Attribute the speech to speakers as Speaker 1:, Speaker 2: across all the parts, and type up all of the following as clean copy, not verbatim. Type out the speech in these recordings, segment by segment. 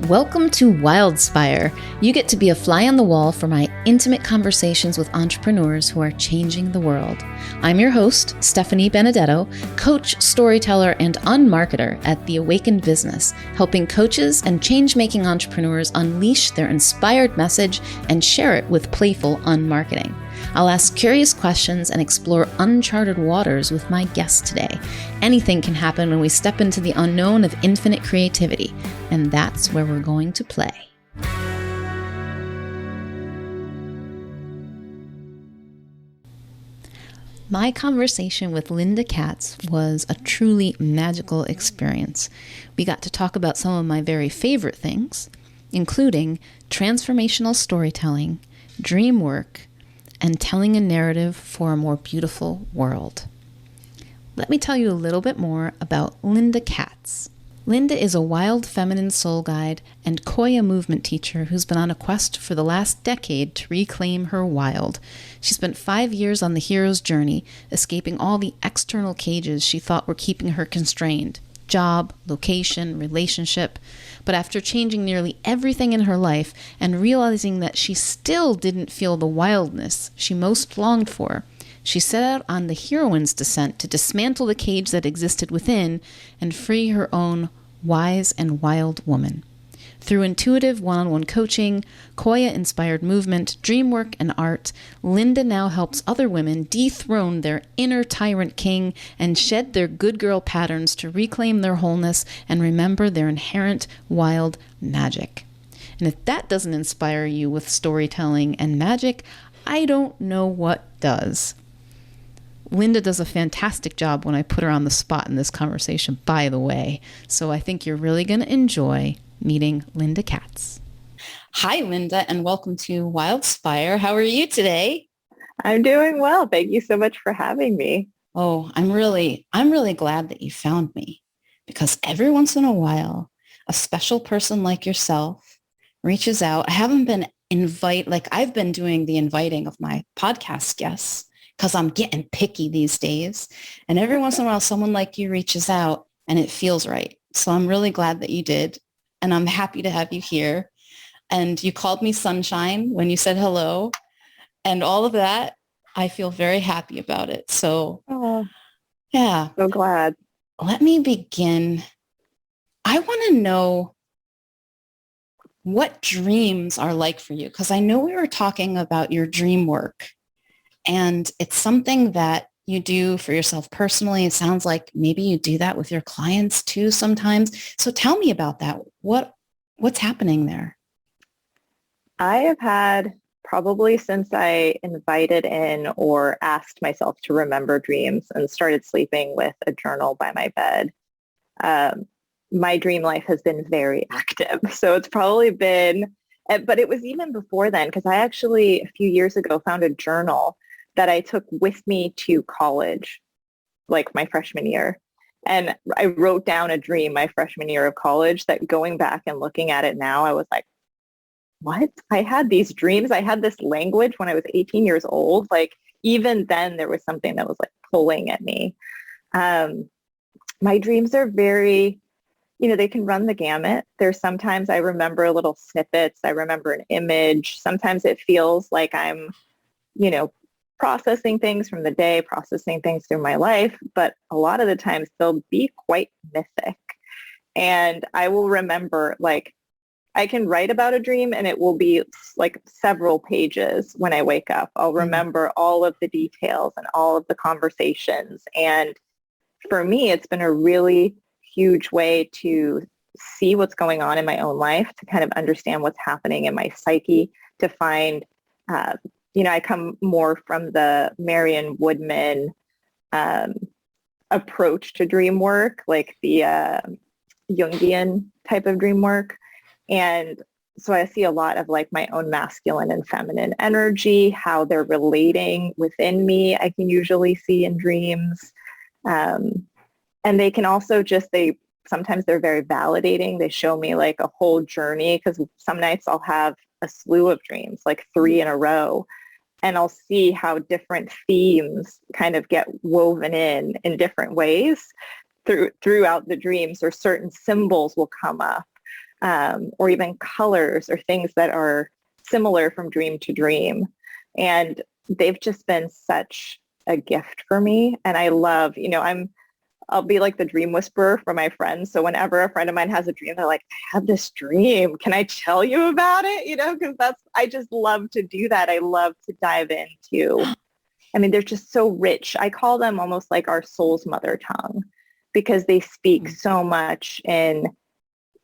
Speaker 1: Welcome to Wildspire. You get to be a fly on the wall for my intimate conversations with entrepreneurs who are changing the world. I'm your host, Stephanie Benedetto, coach, storyteller, and unmarketer at The Awakened Business, helping coaches and change-making entrepreneurs unleash their inspired message and share it with playful unmarketing. I'll ask curious questions and explore uncharted waters with my guest today. Anything can happen when we step into the unknown of infinite creativity, and that's where we're going to play. My conversation with Linda Katz was a truly magical experience. We got to talk about some of my very favorite things, including transformational storytelling, dream work, and telling a narrative for a more beautiful world. Let me tell you a little bit more about Linda Katz. Linda is a wild feminine soul guide and Koya movement teacher who's been on a quest for the last decade to reclaim her wild. She spent 5 years on the hero's journey, escaping all the external cages she thought were keeping her constrained. Job, location, relationship. But after changing nearly everything in her life and realizing that she still didn't feel the wildness she most longed for, she set out on the heroine's descent to dismantle the cage that existed within and free her own wise and wild woman. Through intuitive one-on-one coaching, Koya-inspired movement, dream work, and art, Linda now helps other women dethrone their inner tyrant king and shed their good girl patterns to reclaim their wholeness and remember their inherent wild magic. And if that doesn't inspire you with storytelling and magic, I don't know what does. Linda does a fantastic job when I put her on the spot in this conversation, by the way. So I think you're really going to enjoy meeting Linda Katz. Hi, Linda, and welcome to Wildspire. How are you today?
Speaker 2: I'm doing well. Thank you so much for having me.
Speaker 1: Oh, I'm really glad that you found me, because every once in a while, a special person like yourself reaches out. I haven't been I've been doing the inviting of my podcast guests because I'm getting picky these days. And every once in a while, someone like you reaches out and it feels right. So I'm really glad that you did. And I'm happy to have you here. And you called me sunshine when you said hello. And all of that, I feel very happy about it. So, yeah.
Speaker 2: So glad.
Speaker 1: Let me begin. I want to know what dreams are like for you, because I know we were talking about your dream work. And it's something that you do for yourself personally. It sounds like maybe you do that with your clients too sometimes. So tell me about that. What's happening there?
Speaker 2: I have had probably since I invited in or asked myself to remember dreams and started sleeping with a journal by my bed, my dream life has been very active. So it's probably been, but it was even before then, because I actually a few years ago found a journal that I took with me to college, like my freshman year. And I wrote down a dream my freshman year of college that going back and looking at it now, I was like, what? I had these dreams. I had this language when I was 18 years old. Like even then there was something that was like pulling at me. My dreams are very, they can run the gamut. There's sometimes I remember little snippets. I remember an image. Sometimes it feels like I'm, processing things from the day, processing things through my life, but a lot of the times they'll be quite mythic. And I will remember, like, I can write about a dream and it will be like several pages when I wake up. I'll remember all of the details and all of the conversations. And for me, it's been a really huge way to see what's going on in my own life, to kind of understand what's happening in my psyche, to find I come more from the Marion Woodman approach to dream work, like the Jungian type of dream work. And so I see a lot of like my own masculine and feminine energy, how they're relating within me, I can usually see in dreams. And they can also sometimes they're very validating. They show me like a whole journey, because some nights I'll have a slew of dreams, like 3 in a row. And I'll see how different themes kind of get woven in different ways throughout the dreams, or certain symbols will come up. or even colors or things that are similar from dream to dream. And they've just been such a gift for me. And I love, I'll be like the dream whisperer for my friends. So whenever a friend of mine has a dream, they're like, I had this dream. Can I tell you about it? Because I just love to do that. I love to dive into, they're just so rich. I call them almost like our soul's mother tongue because they speak so much in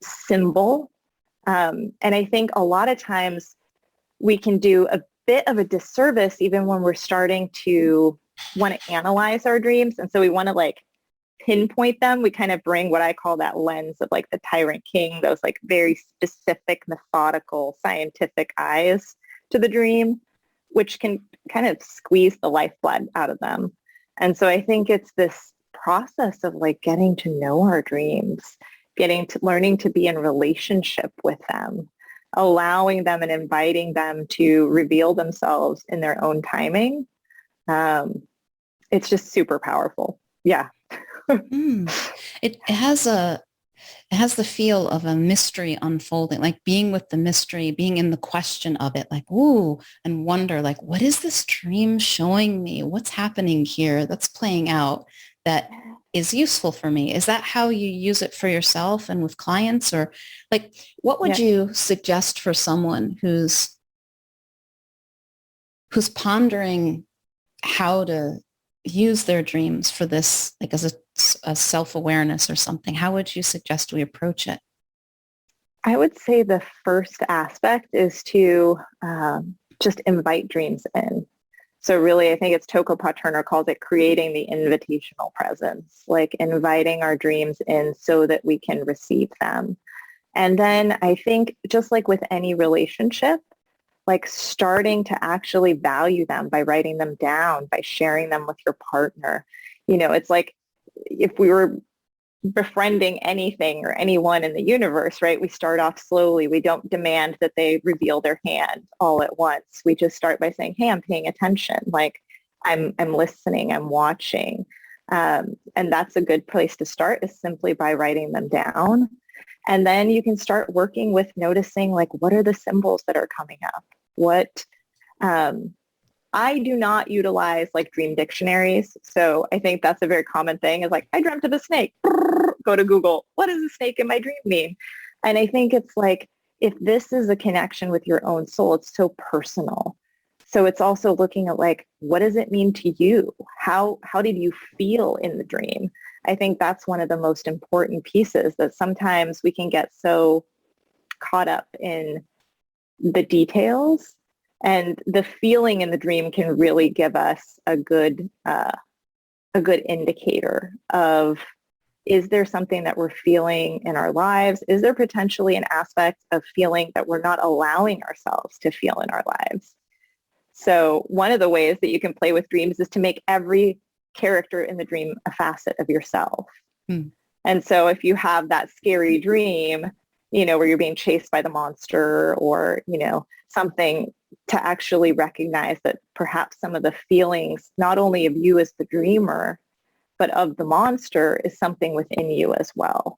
Speaker 2: symbol. And I think a lot of times we can do a bit of a disservice even when we're starting to want to analyze our dreams. And so we want to like pinpoint them. We kind of bring what I call that lens of like the Tyrant King, those like very specific, methodical, scientific eyes to the dream, which can kind of squeeze the lifeblood out of them. And so I think it's this process of like getting to know our dreams, learning to be in relationship with them, allowing them and inviting them to reveal themselves in their own timing. It's just super powerful. Yeah.
Speaker 1: It has the feel of a mystery unfolding, like being with the mystery, being in the question of it, like, ooh, and wonder, like, what is this dream showing me? What's happening here that's playing out that is useful for me? Is that how you use it for yourself and with clients? Or like, what would you suggest for someone who's pondering how to use their dreams for this, like as a self-awareness or something? How would you suggest we approach it?
Speaker 2: I would say the first aspect is to just invite dreams in. So really, I think it's Toko Paterno calls it creating the invitational presence, like inviting our dreams in so that we can receive them. And then I think just like with any relationship, like starting to actually value them by writing them down, by sharing them with your partner. It's like if we were befriending anything or anyone in the universe, right? We start off slowly. We don't demand that they reveal their hand all at once. We just start by saying, hey, I'm paying attention. Like I'm listening, I'm watching. And that's a good place to start, is simply by writing them down. And then you can start working with noticing, like, what are the symbols that are coming up? I do not utilize like dream dictionaries. So I think that's a very common thing, is like, I dreamt of a snake. Go to Google. What does a snake in my dream mean? And I think it's like, if this is a connection with your own soul, it's so personal. So it's also looking at like, what does it mean to you? How did you feel in the dream? I think that's one of the most important pieces, that sometimes we can get so caught up in the details, and the feeling in the dream can really give us a good indicator of, is there something that we're feeling in our lives? Is there potentially an aspect of feeling that we're not allowing ourselves to feel in our lives? So one of the ways that you can play with dreams is to make every character in the dream a facet of yourself. And so if you have that scary dream, where you're being chased by the monster, or, something, to actually recognize that perhaps some of the feelings, not only of you as the dreamer, but of the monster, is something within you as well.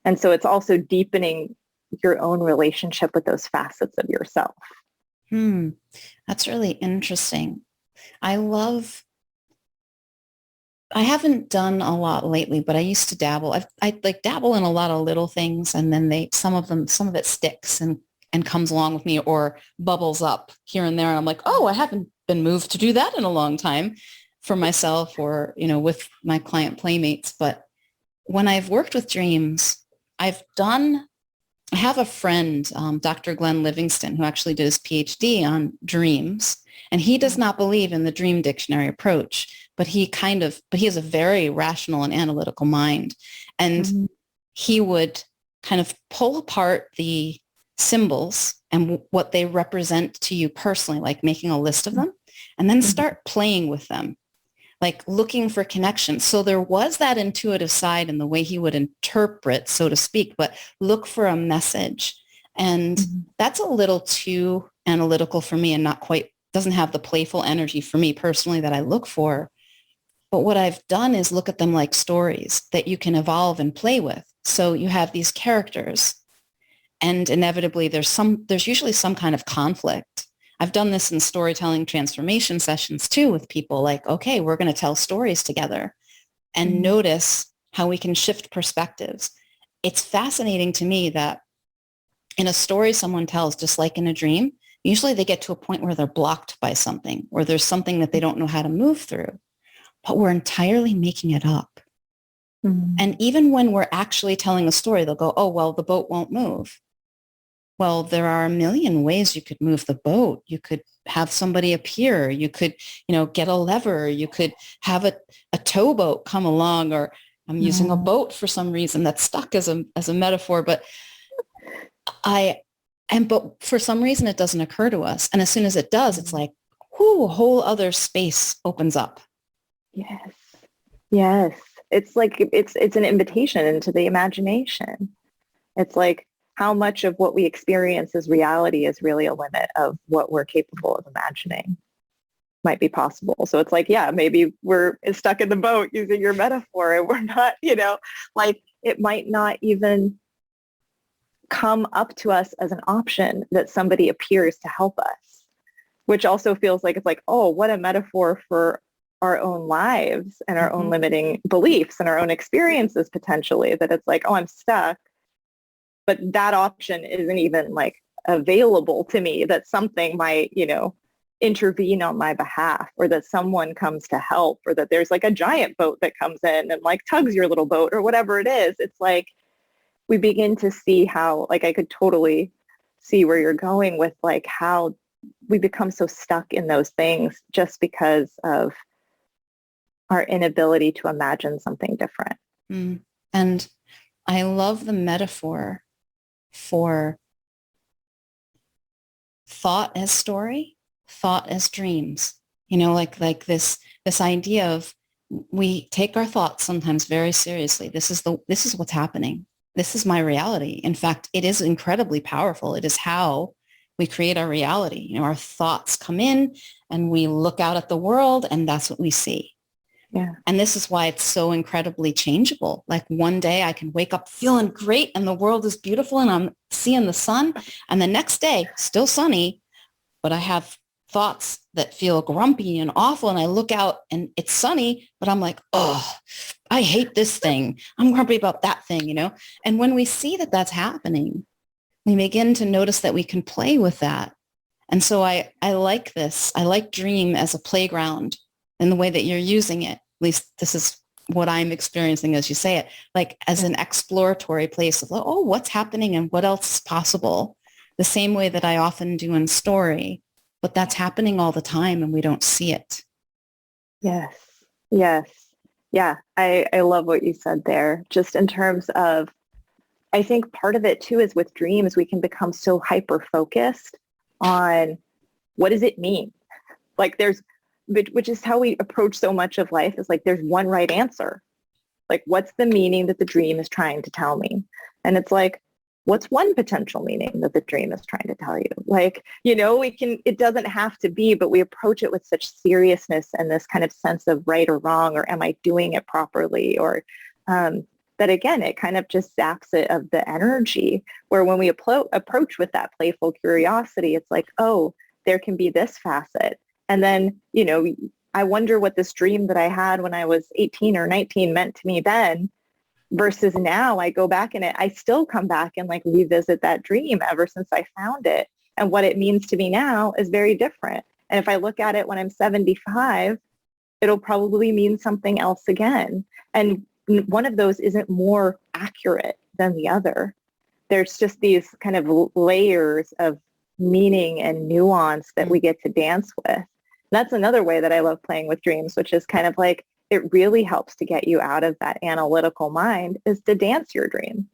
Speaker 2: And so it's also deepening your own relationship with those facets of yourself.
Speaker 1: That's really interesting. I haven't done a lot lately, but I used to dabble. I like dabble in a lot of little things, and then some of it sticks and comes along with me, or bubbles up here and there. And I'm like, oh, I haven't been moved to do that in a long time for myself, or, with my client playmates. But when I've worked with dreams, I have a friend, Dr. Glenn Livingston, who actually did his PhD on dreams, and he does not believe in the dream dictionary approach, but he has a very rational and analytical mind. And he would kind of pull apart the symbols and what they represent to you personally, like making a list of them, and then start playing with them, like looking for connections. So there was that intuitive side in the way he would interpret, so to speak, but look for a message. And that's a little too analytical for me, and doesn't have the playful energy for me personally that I look for. But what I've done is look at them like stories that you can evolve and play with. So you have these characters, And inevitably there's usually some kind of conflict. I've done this in storytelling transformation sessions too with people, like, okay, we're going to tell stories together and notice how we can shift perspectives. It's fascinating to me that in a story someone tells, just like in a dream, usually they get to a point where they're blocked by something, or there's something that they don't know how to move through, but we're entirely making it up. And even when we're actually telling a story, they'll go, oh, well, the boat won't move. Well, there are a million ways you could move the boat. You could have somebody appear. You could, get a lever. You could have a towboat come along, or I'm using a boat for some reason that's stuck as a metaphor, but but for some reason it doesn't occur to us. And as soon as it does, it's like, whoo, a whole other space opens up.
Speaker 2: Yes. Yes. It's like, it's an invitation into the imagination. It's like, how much of what we experience as reality is really a limit of what we're capable of imagining might be possible. So it's like, yeah, maybe we're stuck in the boat using your metaphor, and we're not, like it might not even come up to us as an option that somebody appears to help us, which also feels like, it's like, oh, what a metaphor for our own lives and our own limiting beliefs and our own experiences potentially, that it's like, oh, I'm stuck. But that option isn't even like available to me, that something might, intervene on my behalf, or that someone comes to help, or that there's like a giant boat that comes in and like tugs your little boat, or whatever it is. It's like we begin to see how, like, I could totally see where you're going with like how we become so stuck in those things just because of our inability to imagine something different.
Speaker 1: And I love the metaphor for thought as story, thought as dreams. Like this idea of, we take our thoughts sometimes very seriously. This is what's happening. This is my reality. In fact, it is incredibly powerful. It is how we create our reality. Our thoughts come in and we look out at the world, and that's what we see.
Speaker 2: Yeah.
Speaker 1: And this is why it's so incredibly changeable. Like one day I can wake up feeling great and the world is beautiful and I'm seeing the sun. And the next day, still sunny, but I have thoughts that feel grumpy and awful. And I look out and it's sunny, but I'm like, oh, I hate this thing. I'm grumpy about that thing, And when we see that that's happening, we begin to notice that we can play with that. And so I like this. I like dream as a playground in the way that you're using it. At least this is what I'm experiencing as you say it, like as an exploratory place of, oh, what's happening and what else is possible? The same way that I often do in story, but that's happening all the time and we don't see it.
Speaker 2: Yes. Yes. Yeah. I love what you said there, just in terms of, I think part of it too is with dreams, we can become so hyper-focused on what does it mean? Like which is how we approach so much of life, is like, there's one right answer. Like, what's the meaning that the dream is trying to tell me? And it's like, what's one potential meaning that the dream is trying to tell you? Like, it doesn't have to be, but we approach it with such seriousness and this kind of sense of right or wrong, or am I doing it properly? Or that again, it kind of just zaps it of the energy, where when we approach with that playful curiosity, it's like, oh, there can be this facet. And then, I wonder what this dream that I had when I was 18 or 19 meant to me then, versus now I go back in it. I still come back and like revisit that dream ever since I found it. And what it means to me now is very different. And if I look at it when I'm 75, it'll probably mean something else again. And one of those isn't more accurate than the other. There's just these kind of layers of meaning and nuance that we get to dance with. That's another way that I love playing with dreams, which is kind of like, it really helps to get you out of that analytical mind, is to dance your dream.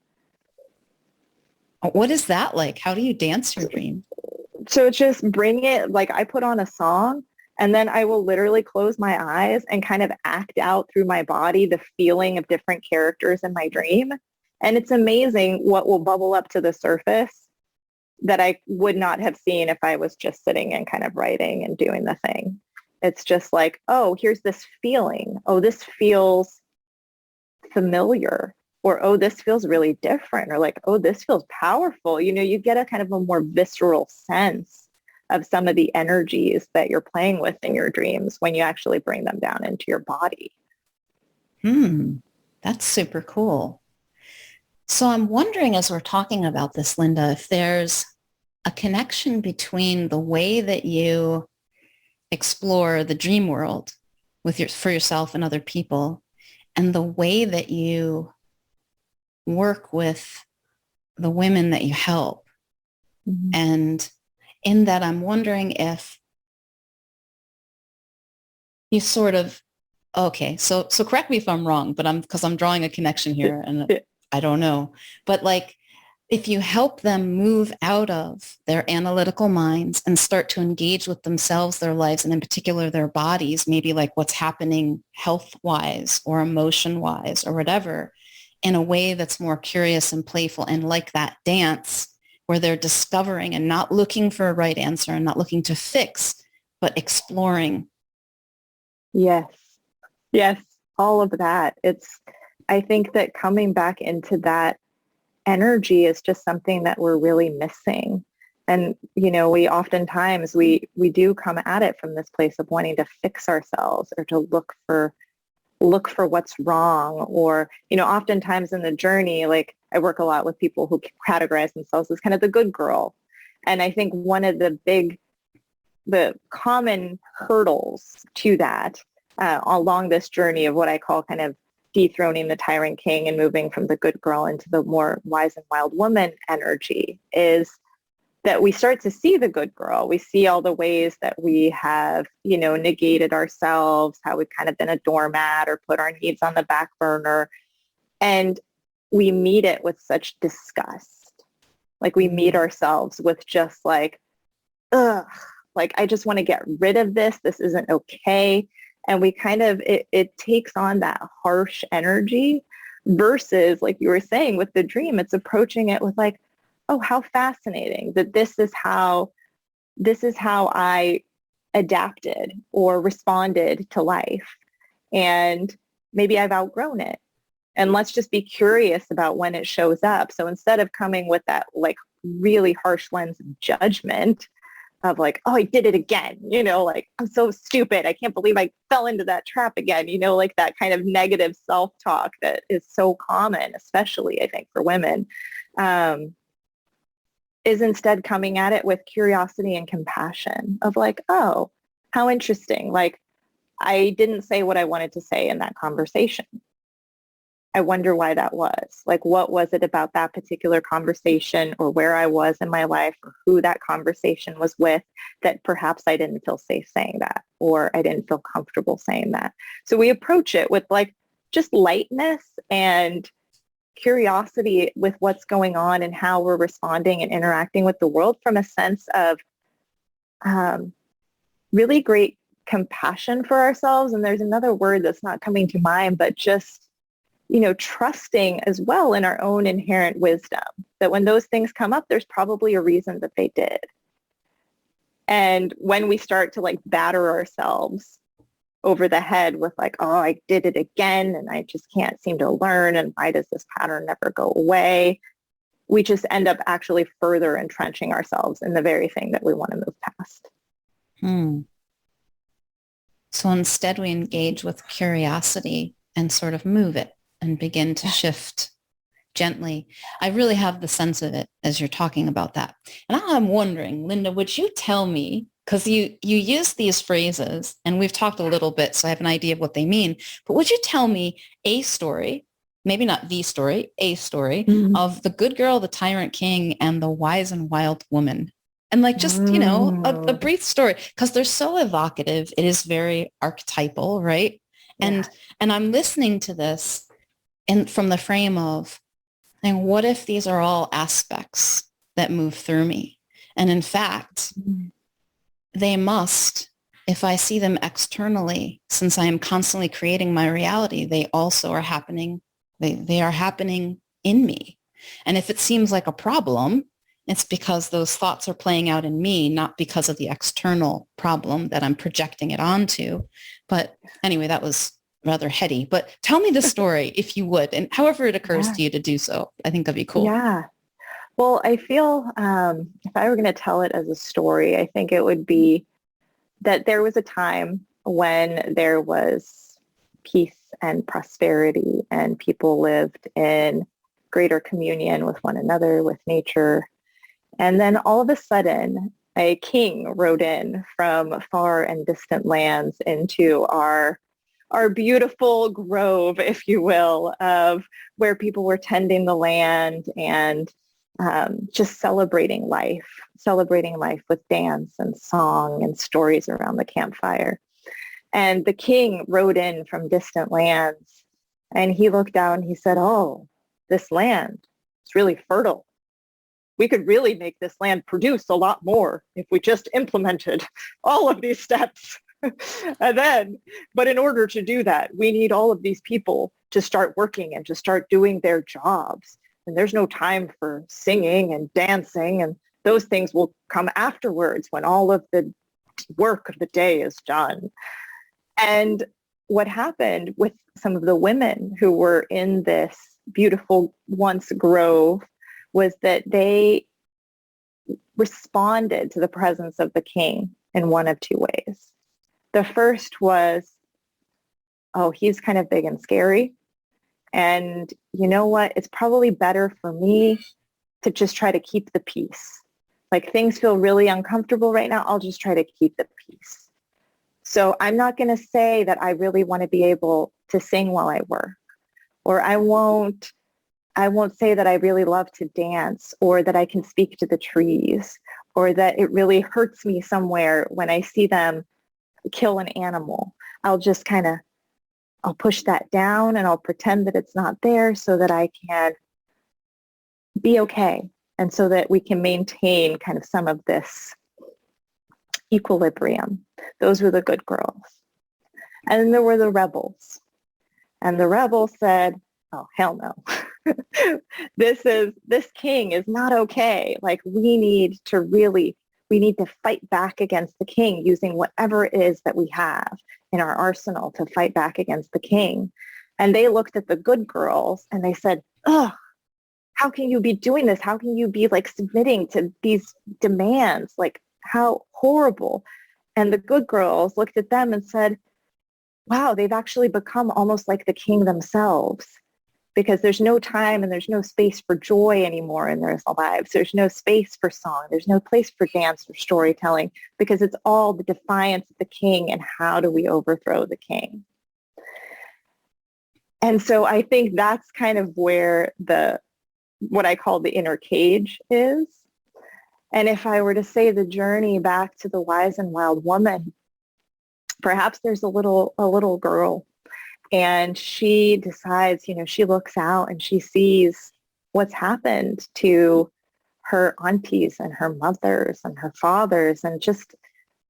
Speaker 1: What is that like? How do you dance your dream?
Speaker 2: So just bring it, like I put on a song and then I will literally close my eyes and kind of act out through my body the feeling of different characters in my dream. And it's amazing what will bubble up to the surface that I would not have seen if I was just sitting and kind of writing and doing the thing. It's just like, oh, here's this feeling. Oh, this feels familiar. or, oh, this feels really different, or like, oh, this feels powerful. You get a kind of a more visceral sense of some of the energies that you're playing with in your dreams when you actually bring them down into your body.
Speaker 1: That's super cool. So I'm wondering, as we're talking about this, Linda, if there's a connection between the way that you explore the dream world for yourself and other people and the way that you work with the women that you help.
Speaker 2: Mm-hmm.
Speaker 1: And in that, I'm wondering if you sort of, okay, so correct me if I'm wrong, but because I'm drawing a connection here and I don't know, but like, if you help them move out of their analytical minds and start to engage with themselves, their lives, and in particular their bodies, maybe like what's happening health-wise or emotion-wise or whatever, in a way that's more curious and playful and like that dance where they're discovering and not looking for a right answer and not looking to fix, but exploring.
Speaker 2: Yes. Yes. All of that. I think that coming back into that energy is just something that we're really missing. And, we oftentimes, we do come at it from this place of wanting to fix ourselves or to look for what's wrong. Or, oftentimes in the journey, like I work a lot with people who categorize themselves as kind of the good girl. And I think one of the common hurdles to that along this journey of what I call kind of dethroning the tyrant king and moving from the good girl into the more wise and wild woman energy is that we start to see the good girl. We see all the ways that we have, negated ourselves, how we've kind of been a doormat or put our needs on the back burner. And we meet it with such disgust. Like we meet ourselves with just like, ugh, like I just want to get rid of this. This isn't okay. And we kind of, it takes on that harsh energy versus, like you were saying with the dream, it's approaching it with like, oh, how fascinating that this is how I adapted or responded to life. And maybe I've outgrown it. And let's just be curious about when it shows up. So instead of coming with that like really harsh lens of judgment, of like, oh, I did it again, like, I'm so stupid. I can't believe I fell into that trap again, like that kind of negative self-talk that is so common, especially I think for women, is instead coming at it with curiosity and compassion of like, oh, how interesting. Like, I didn't say what I wanted to say in that conversation. I wonder why that was. Like, what was it about that particular conversation or where I was in my life or who that conversation was with that perhaps I didn't feel safe saying that or I didn't feel comfortable saying that. So we approach it with like just lightness and curiosity with what's going on and how we're responding and interacting with the world from a sense of really great compassion for ourselves. And there's another word that's not coming to mind, but just trusting as well in our own inherent wisdom, that when those things come up, there's probably a reason that they did. And when we start to like batter ourselves over the head with like, oh, I did it again and I just can't seem to learn and why does this pattern never go away? We just end up actually further entrenching ourselves in the very thing that we want to move past.
Speaker 1: So instead we engage with curiosity and sort of move it and begin to shift gently. I really have the sense of it as you're talking about that. And I'm wondering, Linda, would you tell me, because you use these phrases and we've talked a little bit, so I have an idea of what they mean, but would you tell me a story, maybe not the story, a story of the good girl, the tyrant king, and the wise and wild woman? And like just, a brief story, because they're so evocative. It is very archetypal, right? And I'm listening to this and from the frame of, and what if these are all aspects that move through me? And in fact, they must, if I see them externally, since I am constantly creating my reality, they also are happening. They are happening in me. And if it seems like a problem, it's because those thoughts are playing out in me, not because of the external problem that I'm projecting it onto. But anyway, that was rather heady, but tell me the story if you would, and however it occurs
Speaker 2: Yeah.
Speaker 1: to you to do so. I think that'd be cool.
Speaker 2: Yeah. Well, I feel if I were going to tell it as a story, I think it would be that there was a time when there was peace and prosperity and people lived in greater communion with one another, with nature. And then all of a sudden, a king rode in from far and distant lands into our beautiful grove, if you will, of where people were tending the land and just celebrating life with dance and song and stories around the campfire. And the king rode in from distant lands and he looked out and he said, oh, this land is really fertile. We could really make this land produce a lot more if we just implemented all of these steps. But in order to do that, we need all of these people to start working and to start doing their jobs. And there's no time for singing and dancing, and those things will come afterwards when all of the work of the day is done. And what happened with some of the women who were in this beautiful once grove was that they responded to the presence of the king in one of two ways. The first was, oh, he's kind of big and scary. And you know what? It's probably better for me to just try to keep the peace. Like things feel really uncomfortable right now. I'll just try to keep the peace. So I'm not going to say that I really want to be able to sing while I work, or I won't say that I really love to dance, or that I can speak to the trees, or that it really hurts me somewhere when I see them kill an animal. I'll push that down and I'll pretend that it's not there so that I can be okay and so that we can maintain kind of some of this equilibrium. Those were the good girls. And then there were the rebels. And the rebels said, oh, hell no. This king is not okay. Like we need to fight back against the king using whatever it is that we have in our arsenal to fight back against the king. And they looked at the good girls and they said, ugh, how can you be doing this? How can you be like submitting to these demands? Like how horrible. And the good girls looked at them and said, wow, they've actually become almost like the king themselves, because there's no time and there's no space for joy anymore in their lives. There's no space for song. There's no place for dance or storytelling, because it's all the defiance of the king and how do we overthrow the king. And so I think that's kind of where what I call the inner cage is. And if I were to say the journey back to the wise and wild woman, perhaps there's a little girl, and she decides, she looks out and she sees what's happened to her aunties and her mothers and her fathers, and just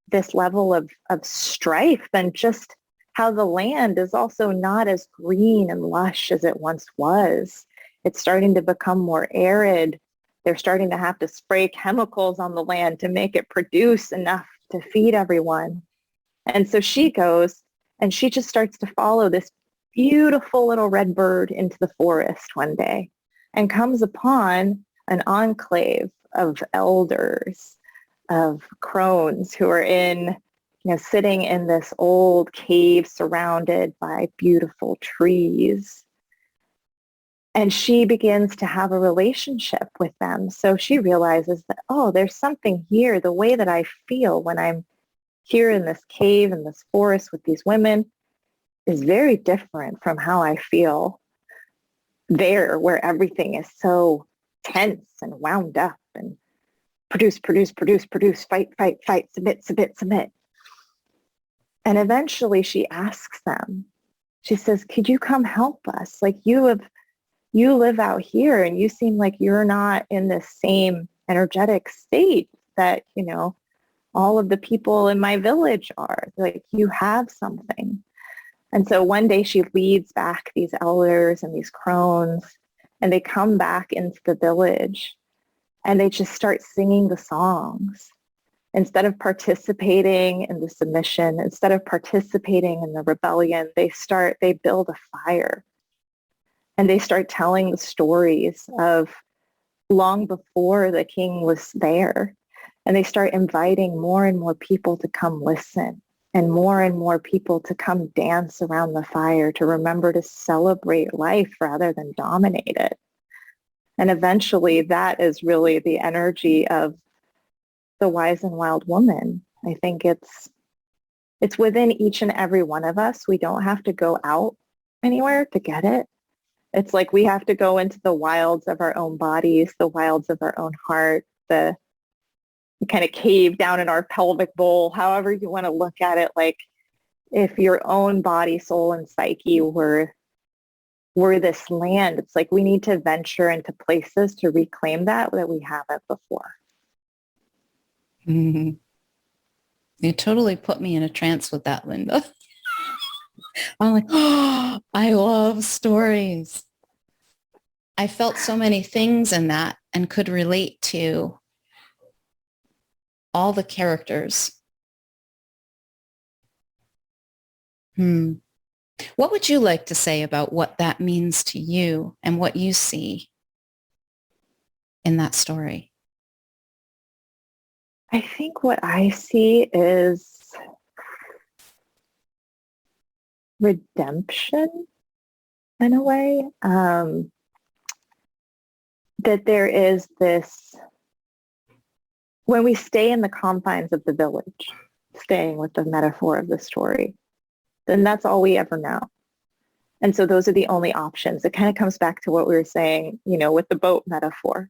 Speaker 2: this level of strife, and just how the land is also not as green and lush as it once was. It's starting to become more arid. They're starting to have to spray chemicals on the land to make it produce enough to feed everyone. And so she goes and she just starts to follow this beautiful little red bird into the forest one day and comes upon an enclave of elders, of crones who are sitting in this old cave surrounded by beautiful trees. And she begins to have a relationship with them. So she realizes that, oh, there's something here. The way that I feel when I'm here in this cave, in this forest with these women, is very different from how I feel there, where everything is so tense and wound up and produce, fight, submit. And eventually she asks them, she says, could you come help us? Like you live out here and you seem like you're not in the same energetic state that, all of the people in my village are. Like you have something. And so one day she leads back these elders and these crones, and they come back into the village and they just start singing the songs. Instead of participating in the submission, instead of participating in the rebellion, they build a fire and they start telling the stories of long before the king was there. And they start inviting more and more people to come listen and more people to come dance around the fire, to remember to celebrate life rather than dominate it. And eventually that is really the energy of the wise and wild woman. I think it's within each and every one of us. We don't have to go out anywhere to get it. It's like we have to go into the wilds of our own bodies, the wilds of our own heart, the kind of cave down in our pelvic bowl, however you want to look at it. Like if your own body, soul, and psyche were this land, it's like we need to venture into places to reclaim that we haven't before.
Speaker 1: Mm-hmm. You totally put me in a trance with that, Linda. I'm like, oh, I love stories. I felt so many things in that and could relate to all the characters. What would you like to say about what that means to you and what you see in that story?
Speaker 2: I think what I see is redemption in a way. That there is this, when we stay in the confines of the village, staying with the metaphor of the story, then that's all we ever know. And so those are the only options. It kind of comes back to what we were saying, with the boat metaphor.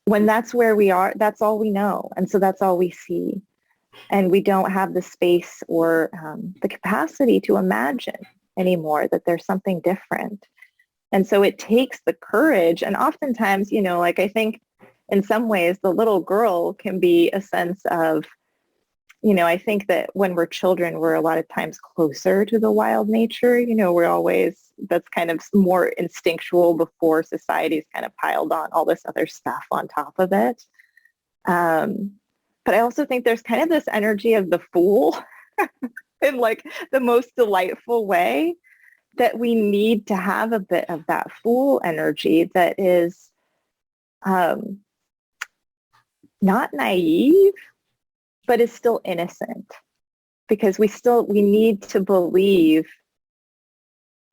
Speaker 2: When that's where we are, that's all we know. And so that's all we see. And we don't have the space or the capacity to imagine anymore that there's something different. And so it takes the courage. And oftentimes, I think in some ways the little girl can be a sense of, I think that when we're children, we're a lot of times closer to the wild nature. That's kind of more instinctual before society's kind of piled on all this other stuff on top of it. But I also think there's kind of this energy of the fool in like the most delightful way, that we need to have a bit of that fool energy that is not naive, but is still innocent, because we need to believe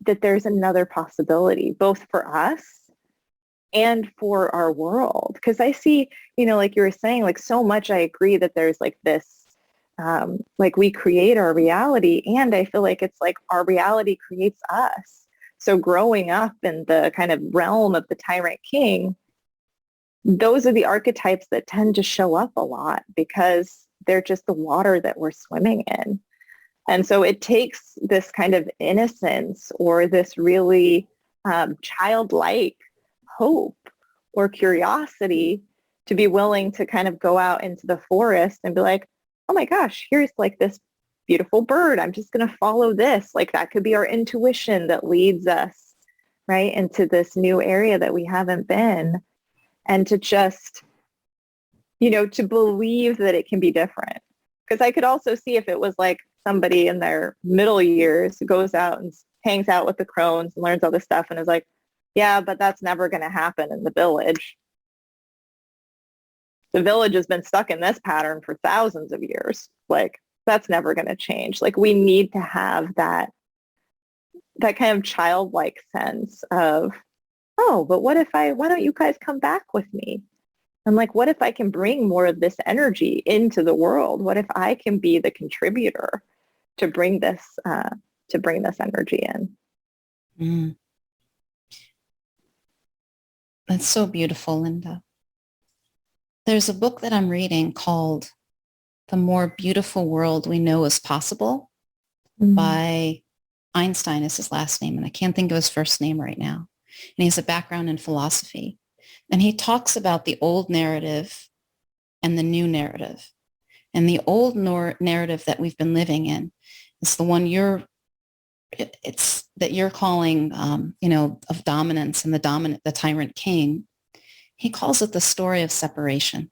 Speaker 2: that there's another possibility, both for us and for our world. Because I see, like you were saying, like so much I agree that there's like this, like we create our reality, and I feel like it's like our reality creates us. So growing up in the kind of realm of the tyrant king, those are the archetypes that tend to show up a lot because they're just the water that we're swimming in. And so it takes this kind of innocence or this really childlike hope or curiosity to be willing to kind of go out into the forest and be like, oh my gosh, here's like this beautiful bird. I'm just going to follow this. Like that could be our intuition that leads us right into this new area that we haven't been. And to just, to believe that it can be different. Because I could also see if it was like somebody in their middle years who goes out and hangs out with the crones and learns all this stuff and is like, yeah, but that's never going to happen in the village. The village has been stuck in this pattern for thousands of years. Like, that's never going to change. Like, we need to have that kind of childlike sense of, oh, but why don't you guys come back with me? And like, what if I can bring more of this energy into the world? What if I can be the contributor to bring this energy in?
Speaker 1: Mm. That's so beautiful, Linda. There's a book that I'm reading called The More Beautiful World We Know Is Possible by Einstein is his last name, and I can't think of his first name right now. And he has a background in philosophy. And he talks about the old narrative and the new narrative. And the old narrative that we've been living in is the one you're calling, of dominance and the tyrant king. He calls it the story of separation.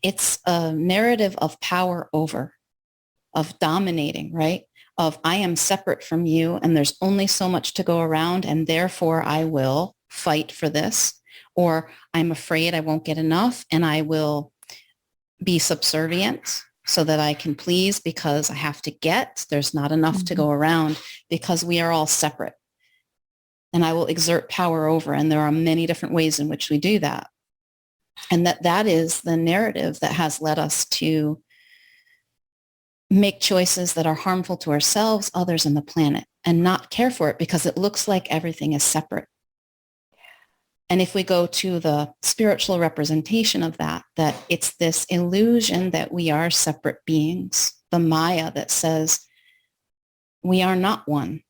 Speaker 1: it's a narrative of power over, of dominating, right? Of I am separate from you and there's only so much to go around and therefore I will fight for this. Or I'm afraid I won't get enough and I will be subservient so that I can please because I have to get, there's not enough to go around because we are all separate. And I will exert power over. And there are many different ways in which we do that. And that is the narrative that has led us to make choices that are harmful to ourselves, others, and the planet, and not care for it because it looks like everything is separate. And if we go to the spiritual representation of that it's this illusion that we are separate beings, the Maya that says we are not one,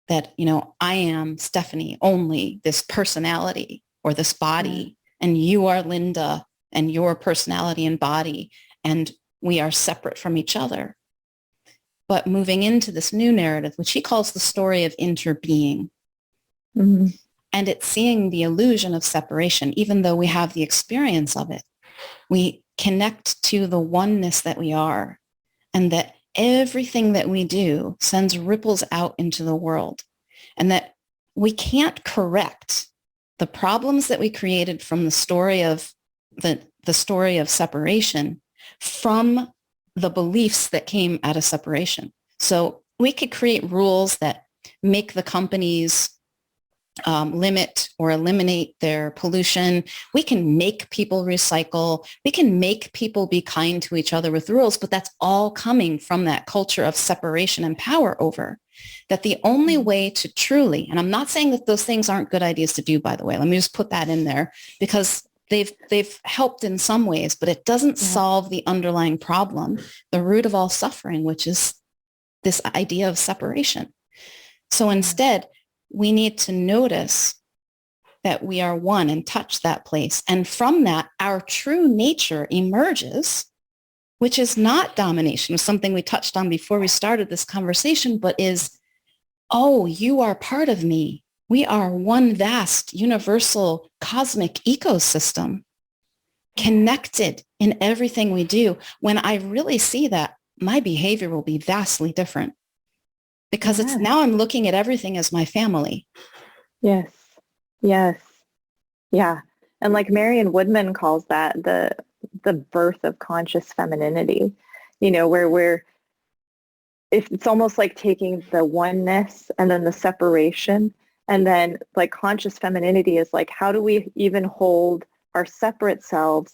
Speaker 1: that, I am Stephanie, only this personality or this body, and you are Linda and your personality and body, and we are separate from each other. But moving into this new narrative, which he calls the story of interbeing, and it's seeing the illusion of separation, even though we have the experience of it, we connect to the oneness that we are, and that everything that we do sends ripples out into the world, and that we can't correct the problems that we created from the story of the story of separation from the beliefs that came out of separation. So we could create rules that make the companies limit or eliminate their pollution. We can make people recycle. We can make people be kind to each other with rules, but that's all coming from that culture of separation and power over. That the only way to truly, and I'm not saying that those things aren't good ideas to do, by the way, let me just put that in there, because they've helped in some ways, but it doesn't solve the underlying problem, the root of all suffering, which is this idea of separation. So instead, we need to notice that we are one and touch that place. And from that, our true nature emerges, which is not domination. It was something we touched on before we started this conversation, but is, oh, you are part of me. We are one vast, universal, cosmic ecosystem, connected in everything we do. When I really see that, my behavior will be vastly different. Because it's now I'm looking at everything as my family.
Speaker 2: Yes. Yes. Yeah. And like Marion Woodman calls that the birth of conscious femininity, where it's almost like taking the oneness and then the separation. And then like conscious femininity is like, how do we even hold our separate selves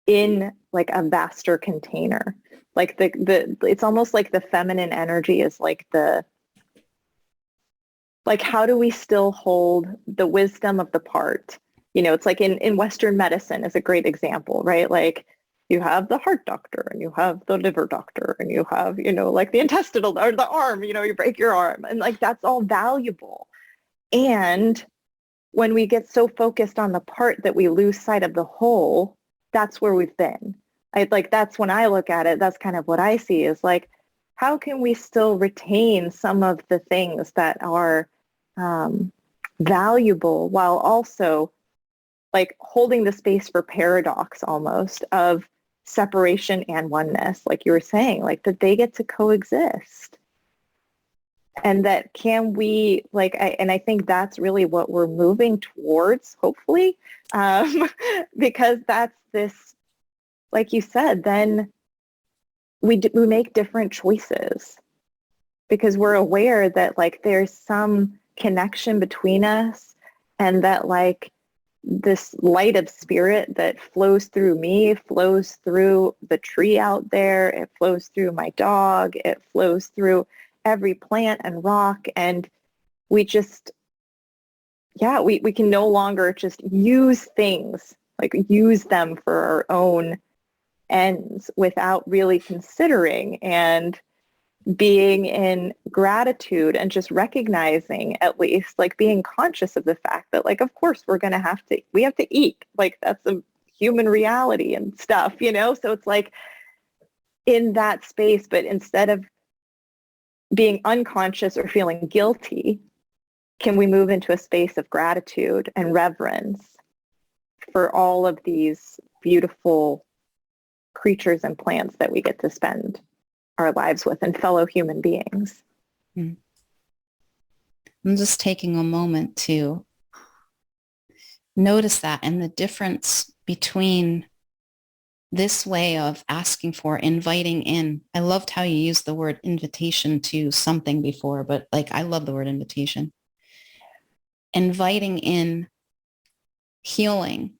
Speaker 2: in like a vaster container? Like it's almost like the feminine energy is like how do we still hold the wisdom of the part? It's like in Western medicine is a great example, right? Like you have the heart doctor and you have the liver doctor and you have, like the intestinal or the arm, you break your arm, and like that's all valuable. And when we get so focused on the part that we lose sight of the whole, that's where we've been. That's when I look at it, that's kind of what I see is like, how can we still retain some of the things that are valuable while also like holding the space for paradox almost of separation and oneness, like you were saying, like that they get to coexist. And that can we I think that's really what we're moving towards, hopefully, because that's this, like you said, then we make different choices because we're aware that like there's some connection between us and that like this light of spirit that flows through me, flows through the tree out there, it flows through my dog, it flows through every plant and rock, and we just, we can no longer just use things, like use them for our own ends without really considering and being in gratitude and just recognizing, at least like being conscious of the fact that like, of course we have to eat, like that's a human reality and stuff, so it's like in that space, but instead of being unconscious or feeling guilty, can we move into a space of gratitude and reverence for all of these beautiful creatures and plants that we get to spend our lives with and fellow human beings.
Speaker 1: I'm just taking a moment to notice that and the difference between this way of asking for, inviting in. I loved how you used the word invitation to something before, but like, I love the word invitation. Inviting in healing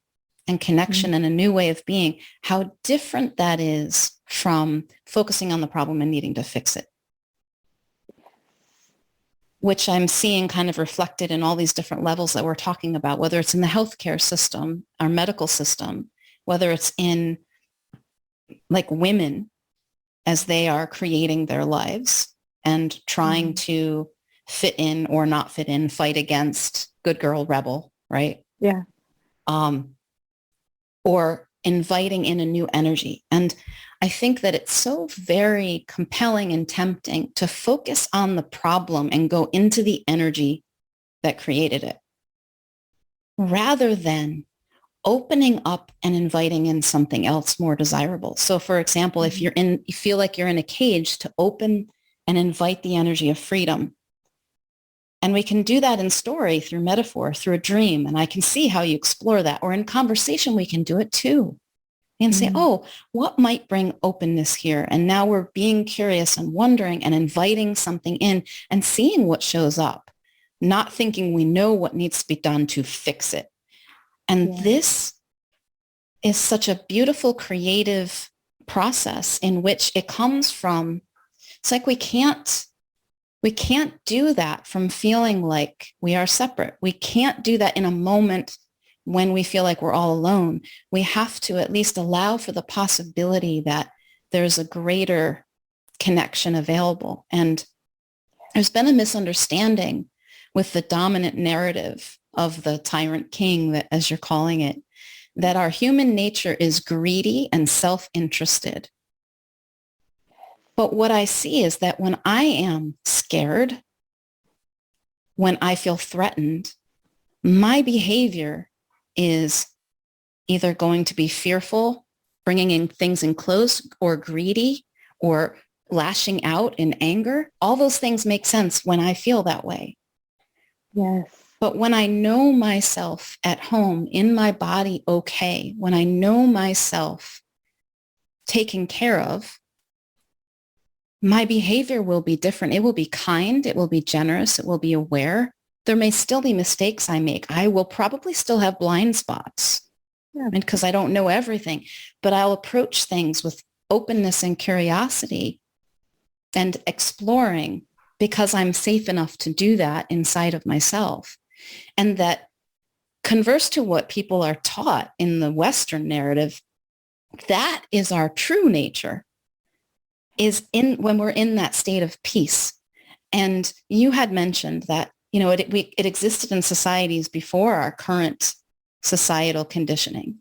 Speaker 1: and connection and a new way of being, how different that is from focusing on the problem and needing to fix it, which I'm seeing kind of reflected in all these different levels that we're talking about, whether it's in the healthcare system, our medical system, whether it's in like women as they are creating their lives and trying to fit in or not fit in, fight against, good girl, rebel, right?
Speaker 2: Yeah.
Speaker 1: Or inviting in a new energy. And I think that it's so very compelling and tempting to focus on the problem and go into the energy that created it, rather than opening up and inviting in something else more desirable. So for example, if you feel like you're in a cage, to open and invite the energy of freedom. And we can do that in story, through metaphor, through a dream. And I can see how you explore that. Or in conversation, we can do it too. And say, oh, what might bring openness here? And now we're being curious and wondering and inviting something in and seeing what shows up, not thinking we know what needs to be done to fix it. And this is such a beautiful, creative process in which it comes from. It's like we can't do that from feeling like we are separate. We can't do that in a moment when we feel like we're all alone. We have to at least allow for the possibility that there's a greater connection available. And there's been a misunderstanding with the dominant narrative of the tyrant king, that, as you're calling it, that our human nature is greedy and self-interested. But what I see is that when I am scared, when I feel threatened, my behavior is either going to be fearful, bringing in things in close, or greedy, or lashing out in anger. All those things make sense when I feel that way.
Speaker 2: Yes.
Speaker 1: But when I know myself at home, in my body, okay, when I know myself taken care of, my behavior will be different. It will be kind. It will be generous. It will be aware. There may still be mistakes I make. I will probably still have blind spots, because I don't know everything, but I'll approach things with openness and curiosity and exploring, because I'm safe enough to do that inside of myself. And that, converse to what people are taught in the Western narrative, that is our true nature, is in when we're in that state of peace. And you had mentioned that, it existed in societies before our current societal conditioning.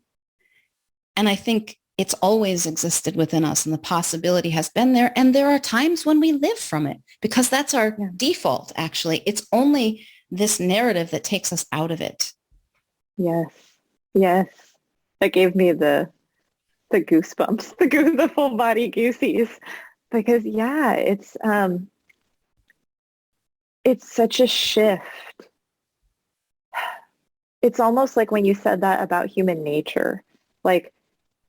Speaker 1: And I think it's always existed within us, and the possibility has been there. And there are times when we live from it, because that's our default, actually. It's only this narrative that takes us out of it.
Speaker 2: Yes. Yes. That gave me the goosebumps, the full body goosies, because it's such a shift. It's almost like when you said that about human nature, like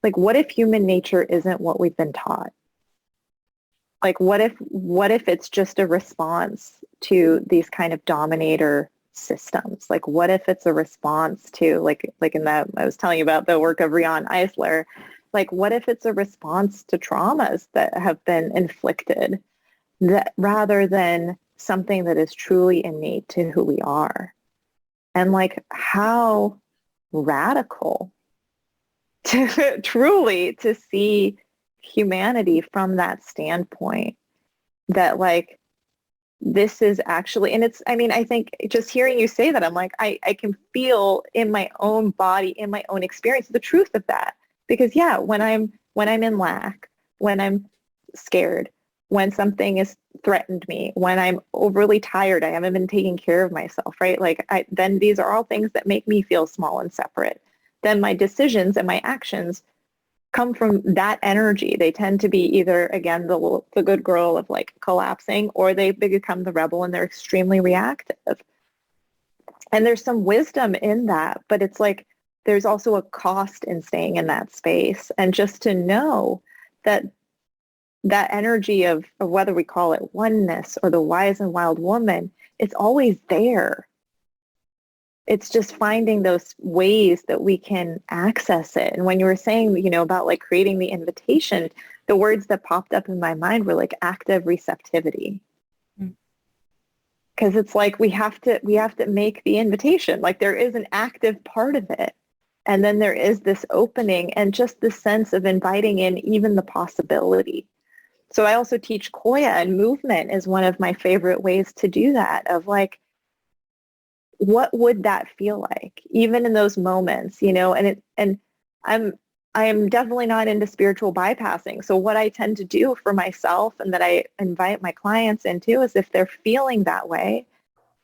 Speaker 2: what if human nature isn't what we've been taught? Like what if it's just a response to these kind of dominator systems? Like what if it's a response to like in that I was telling you about the work of Riane Eisler, like what if it's a response to traumas that have been inflicted, that rather than something that is truly innate to who we are? And like how radical to truly to see humanity from that standpoint, that like this is actually, and it's, I mean, I think just hearing you say that, I'm like, I can feel in my own body, in my own experience, the truth of that. Because when I'm in lack, when I'm scared, when something has threatened me, when I'm overly tired, I haven't been taking care of myself, right? Like then these are all things that make me feel small and separate. Then my decisions and my actions come from that energy. They tend to be either, again, the good girl of like collapsing, or they become the rebel and they're extremely reactive. And there's some wisdom in that, but it's like there's also a cost in staying in that space. And just to know that that energy of whether we call it oneness or the wise and wild woman, it's always there. It's just finding those ways that we can access it. And when you were saying, you know, about like creating the invitation, the words that popped up in my mind were like active receptivity. Because it's like we have to make the invitation. Like there is an active part of it. And then there is this opening and just the sense of inviting in even the possibility. So I also teach Koya, and movement is one of my favorite ways to do that, of like, what would that feel like, even in those moments, you know? And I am definitely not into spiritual bypassing. So what I tend to do for myself, and that I invite my clients into, is if they're feeling that way,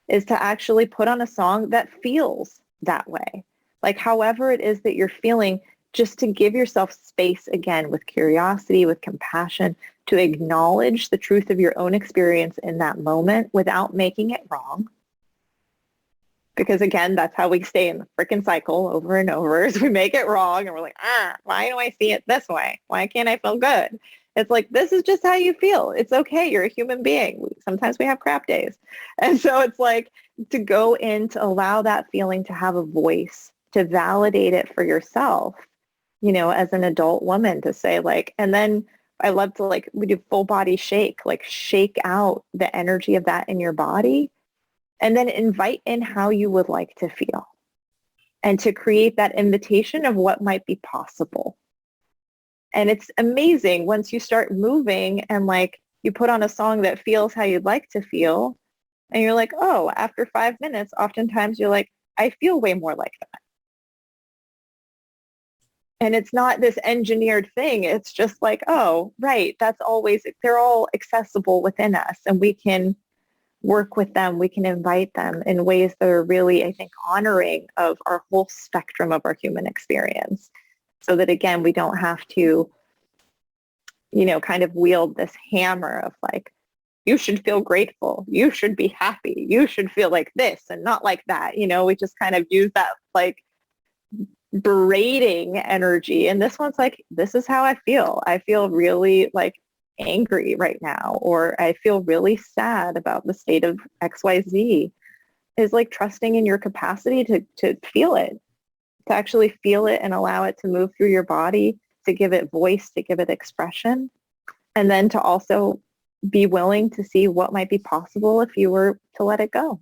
Speaker 2: is to actually put on a song that feels that way. Like however it is that you're feeling, just to give yourself space again with curiosity, with compassion, to acknowledge the truth of your own experience in that moment without making it wrong. Because again, that's how we stay in the freaking cycle over and over, is we make it wrong and we're like, why do I see it this way? Why can't I feel good? It's like, this is just how you feel. It's okay. You're a human being. Sometimes we have crap days. And so it's like to go in, to allow that feeling to have a voice, to validate it for yourself, you know, as an adult woman, to say like, and then I love to like, we do full body shake, like shake out the energy of that in your body, and then invite in how you would like to feel, and to create that invitation of what might be possible. And it's amazing once you start moving and like you put on a song that feels how you'd like to feel, and you're like, oh, after 5 minutes, oftentimes you're like, I feel way more like that. And it's not this engineered thing. It's just like, oh, right, that's always, they're all accessible within us, and we can work with them. We can invite them in ways that are really, I think, honoring of our whole spectrum of our human experience, so that, again, we don't have to, you know, kind of wield this hammer of like, you should feel grateful, you should be happy, you should feel like this and not like that. You know, we just kind of use that like berating energy. And this one's like, this is how I feel. I feel really like angry right now, or I feel really sad about the state of XYZ, is like trusting in your capacity to feel it, to actually feel it and allow it to move through your body, to give it voice, to give it expression, and then to also be willing to see what might be possible if you were to let it go.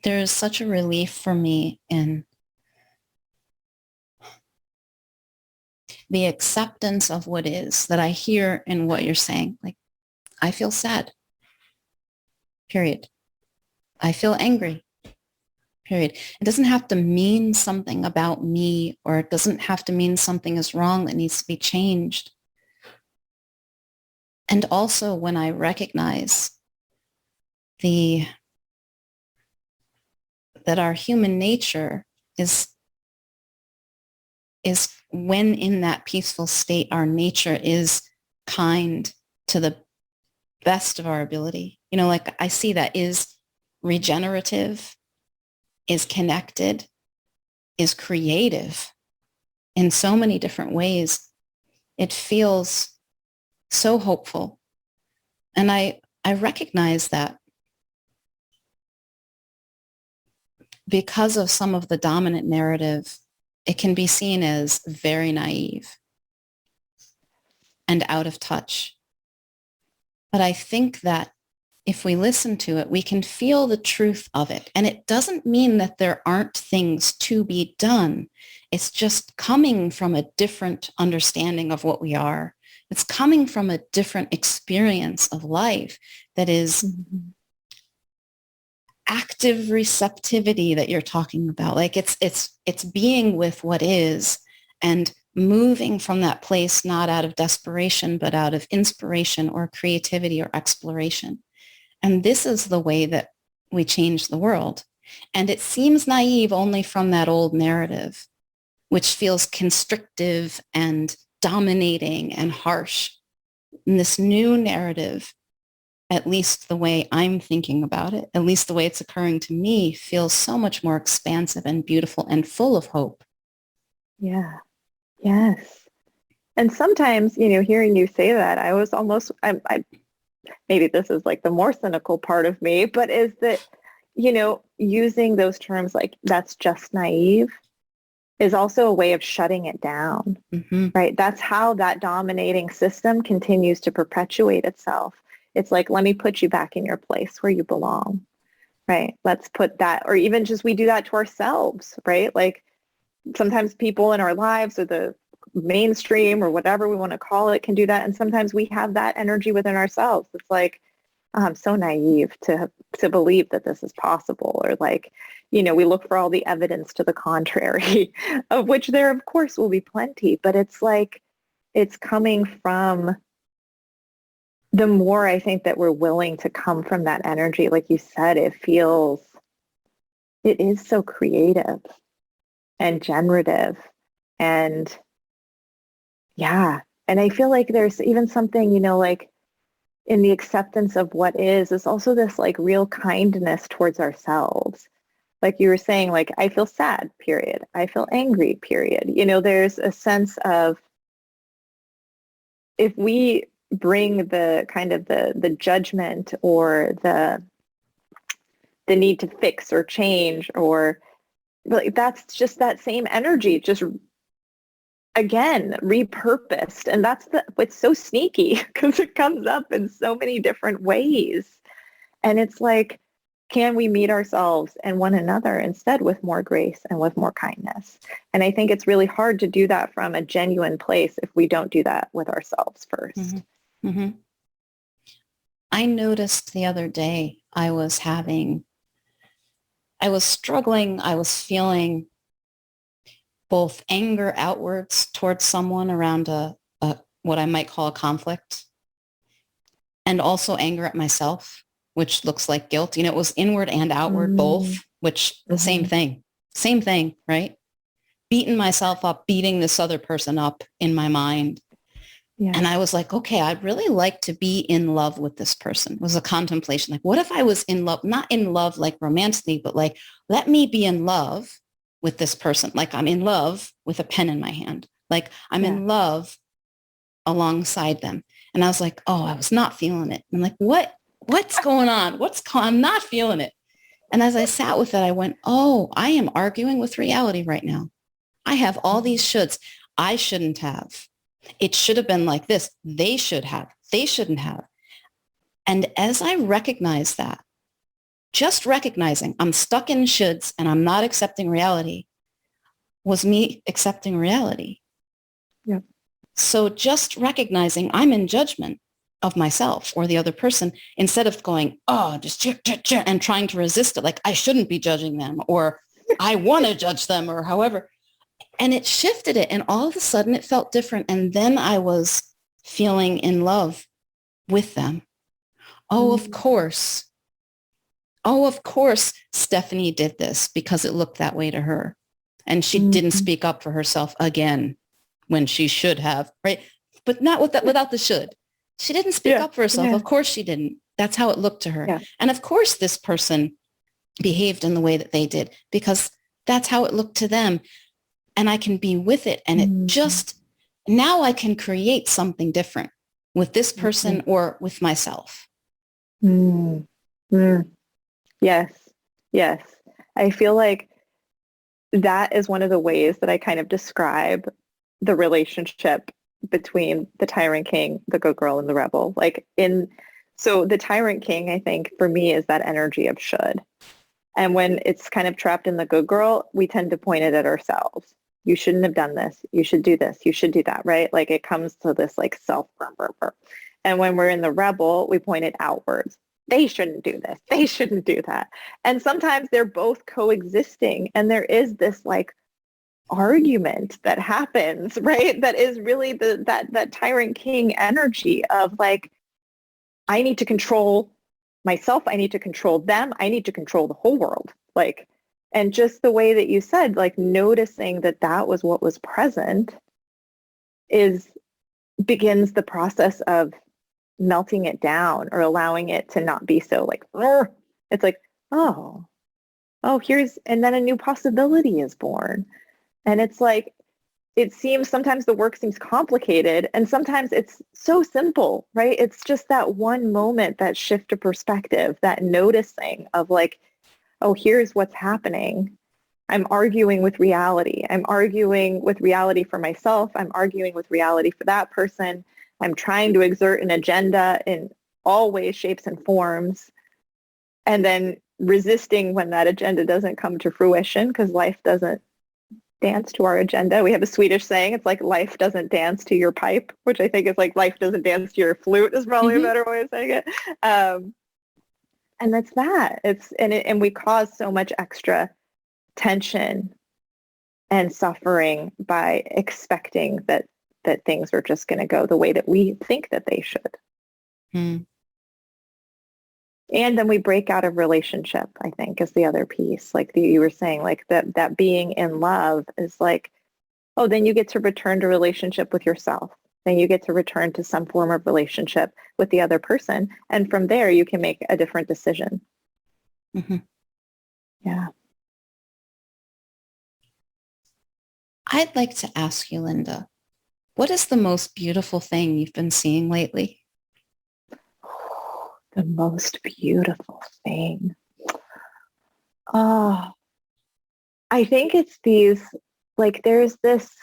Speaker 1: There is such a relief for me in the acceptance of what is, that I hear in what you're saying. Like, I feel sad, period. I feel angry, period. It doesn't have to mean something about me, or it doesn't have to mean something is wrong that needs to be changed. And also when I recognize that our human nature is when in that peaceful state, our nature is kind to the best of our ability. You know, like I see that is regenerative, is connected, is creative in so many different ways. It feels so hopeful. And I recognize that because of some of the dominant narrative, it can be seen as very naive and out of touch. But I think that if we listen to it, we can feel the truth of it. And it doesn't mean that there aren't things to be done. It's just coming from a different understanding of what we are. It's coming from a different experience of life that is active receptivity that you're talking about. Like it's being with what is and moving from that place, not out of desperation, but out of inspiration or creativity or exploration. And this is the way that we change the world. And it seems naive only from that old narrative, which feels constrictive and dominating and harsh. And this new narrative, at least the way I'm thinking about it, at least the way it's occurring to me, feels so much more expansive and beautiful and full of hope.
Speaker 2: Yeah. Yes. And sometimes, hearing you say that, I was almost, maybe this is like the more cynical part of me, but is that, using those terms like that's just naive is also a way of shutting it down,
Speaker 1: Mm-hmm.
Speaker 2: right? That's how that dominating system continues to perpetuate itself. It's like, let me put you back in your place where you belong, right? Let's put that, or even just we do that to ourselves, right? Like sometimes people in our lives or the mainstream or whatever we want to call it can do that. And sometimes we have that energy within ourselves. It's like, oh, I'm so naive to believe that this is possible. Or like, we look for all the evidence to the contrary, of which there, of course, will be plenty. But it's like, it's coming from the more I think that we're willing to come from that energy. Like you said, it is so creative and generative. And yeah. And I feel like there's even something, like in the acceptance of what is also this like real kindness towards ourselves. Like you were saying, like, I feel sad, period. I feel angry, period. There's a sense of if we bring the kind of the judgment or the need to fix or change or like that's just that same energy, just again, repurposed. And what's so sneaky because it comes up in so many different ways. And it's like, can we meet ourselves and one another instead with more grace and with more kindness? And I think it's really hard to do that from a genuine place if we don't do that with ourselves first.
Speaker 1: Mm-hmm. Mm-hmm. I noticed the other day I was struggling, I was feeling both anger outwards towards someone around a what I might call a conflict, and also anger at myself, which looks like guilt. It was inward and outward, both, which same thing, right? Beating myself up, beating this other person up in my mind. Yeah. And I was like, okay, I'd really like to be in love with this person. It was a contemplation. Like, what if I was in love, not in love like romantically, but like, let me be in love with this person. Like I'm in love with a pen in my hand. Like I'm in love alongside them. And I was like, oh, I was not feeling it. I'm like, what's going on? I'm not feeling it. And as I sat with it, I went, oh, I am arguing with reality right now. I have all these shoulds. I shouldn't have. It should have been like this. They should have. They shouldn't have. And as I recognize that, just recognizing I'm stuck in shoulds and I'm not accepting reality was me accepting reality.
Speaker 2: Yeah.
Speaker 1: So just recognizing I'm in judgment of myself or the other person instead of going, oh, just and trying to resist it. Like I shouldn't be judging them or I want to judge them or however. And it shifted it. And all of a sudden it felt different. And then I was feeling in love with them. Oh, of course. Oh, of course, Stephanie did this because it looked that way to her. And she didn't speak up for herself again when she should have, right? But not without the should. She didn't speak up for herself. Yeah. Of course she didn't. That's how it looked to her. Yeah. And of course this person behaved in the way that they did because that's how it looked to them. And I can be with it. And it just, now I can create something different with this person or with myself.
Speaker 2: Yes. Yes. I feel like that is one of the ways that I kind of describe the relationship between the tyrant king, the good girl, and the rebel. So the tyrant king, I think, for me, is that energy of should. And when it's kind of trapped in the good girl, we tend to point it at ourselves. You shouldn't have done this. You should do this. You should do that, right? Like it comes to this like self. And when we're in the rebel, we point it outwards. They shouldn't do this. They shouldn't do that. And sometimes they're both coexisting. And there is this like argument that happens, right? That is really that tyrant king energy of like, I need to control myself. I need to control them. I need to control the whole world. Like, and just the way that you said, like noticing that that was what was present is begins the process of melting it down or allowing it to not be so like, "Ugh." It's like, oh, here's, and then a new possibility is born. And it's like, it seems sometimes the work seems complicated and sometimes it's so simple, right? It's just that one moment, that shift of perspective, that noticing of like, oh, here's what's happening. I'm arguing with reality. I'm arguing with reality for myself. I'm arguing with reality for that person. I'm trying to exert an agenda in all ways, shapes, and forms, and then resisting when that agenda doesn't come to fruition because life doesn't dance to our agenda. We have a Swedish saying, it's like life doesn't dance to your pipe, which I think is like life doesn't dance to your flute is probably a better way of saying it. And that's that. And we cause so much extra tension and suffering by expecting that things are just going to go the way that we think that they should.
Speaker 1: Mm.
Speaker 2: And then we break out of relationship, I think, is the other piece. Like you were saying, like that being in love is like, oh, then you get to return to relationship with yourself. Then you get to return to some form of relationship with the other person. And from there, you can make a different decision.
Speaker 1: Mm-hmm.
Speaker 2: Yeah.
Speaker 1: I'd like to ask you, Linda, what is the most beautiful thing you've been seeing lately?
Speaker 2: The most beautiful thing. Oh, I think it's these, like there's this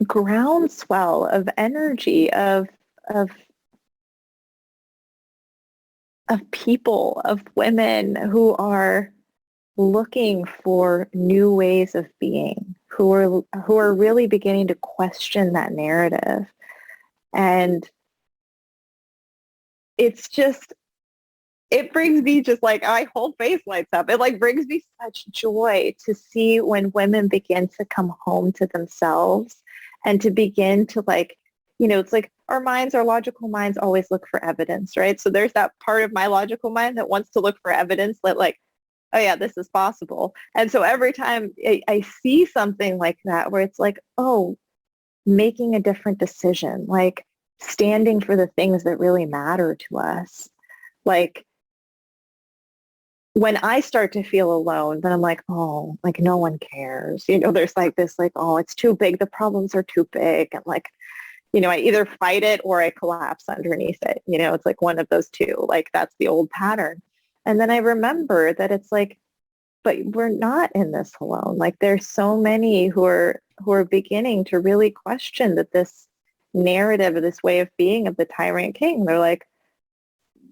Speaker 2: groundswell of energy of people, of women who are looking for new ways of being, who are really beginning to question that narrative. And it's just, it brings me just like, my whole face lights up. It like brings me such joy to see when women begin to come home to themselves and to begin to like, it's like our logical minds always look for evidence, right? So there's that part of my logical mind that wants to look for evidence that like, oh yeah, this is possible. And so every time I see something like that where it's like, oh, making a different decision, like standing for the things that really matter to us, like when I start to feel alone, then I'm like, oh, like no one cares. There's like this, like, oh, it's too big. The problems are too big. And like, I either fight it or I collapse underneath it. It's like one of those two. Like that's the old pattern. And then I remember that it's like, but we're not in this alone. Like there's so many who are beginning to really question that this narrative of this way of being of the tyrant king. They're like,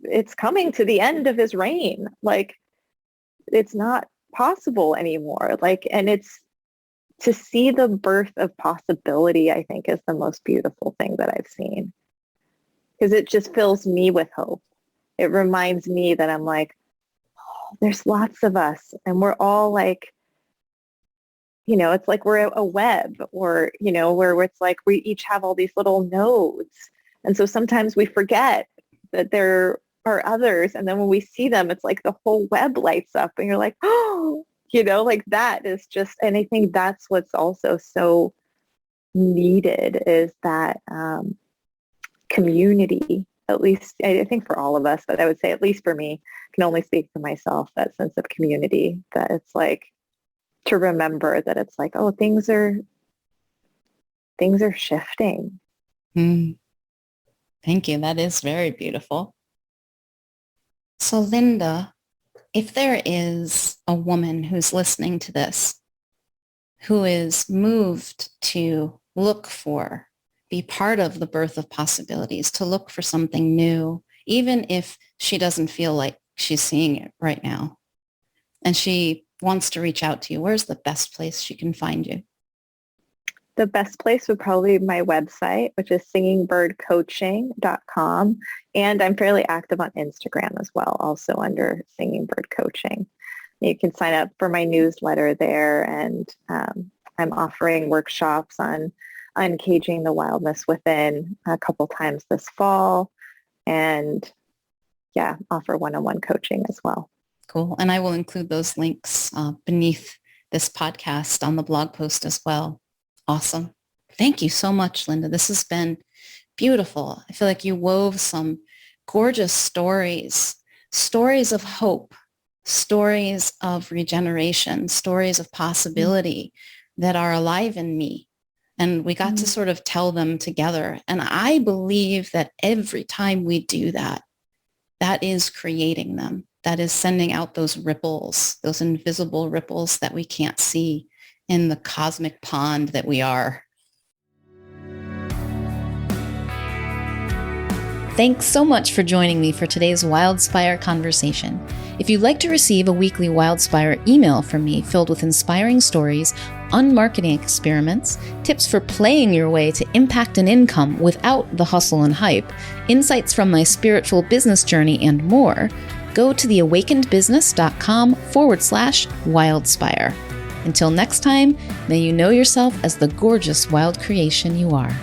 Speaker 2: it's coming to the end of his reign. Like it's not possible anymore. Like, and it's to see the birth of possibility, I think is the most beautiful thing that I've seen because it just fills me with hope. It reminds me that I'm like, oh, there's lots of us and we're all like, it's like we're a web or, where it's like we each have all these little nodes. And so sometimes we forget that there are others. And then when we see them, it's like the whole web lights up and you're like, oh, like that is just, and I think that's what's also so needed is that community, at least I think for all of us, but I would say at least for me, I can only speak for myself, that sense of community, that it's like to remember that it's like, oh, things are shifting.
Speaker 1: Mm. Thank you. That is very beautiful. So Linda, if there is a woman who's listening to this, who is moved to look for, be part of the birth of possibilities, to look for something new, even if she doesn't feel like she's seeing it right now, and she wants to reach out to you, where's the best place she can find you?
Speaker 2: The best place would probably be my website, which is singingbirdcoaching.com. And I'm fairly active on Instagram as well, also under Singing Bird Coaching. You can sign up for my newsletter there. And I'm offering workshops on uncaging the wildness within a couple times this fall. And yeah, offer one-on-one coaching as well.
Speaker 1: Cool. And I will include those links beneath this podcast on the blog post as well. Awesome. Thank you so much, Linda. This has been beautiful. I feel like you wove some gorgeous stories of hope, stories of regeneration, stories of possibility that are alive in me. And we got to sort of tell them together. And I believe that every time we do that, that is creating them. That is sending out those ripples, those invisible ripples that we can't see in the cosmic pond that we are. Thanks so much for joining me for today's Wildspire conversation. If you'd like to receive a weekly Wildspire email from me filled with inspiring stories, unmarketing experiments, tips for playing your way to impact and income without the hustle and hype, insights from my spiritual business journey, and more, go to theawakenedbusiness.com/wildspire. Until next time, may you know yourself as the gorgeous wild creation you are.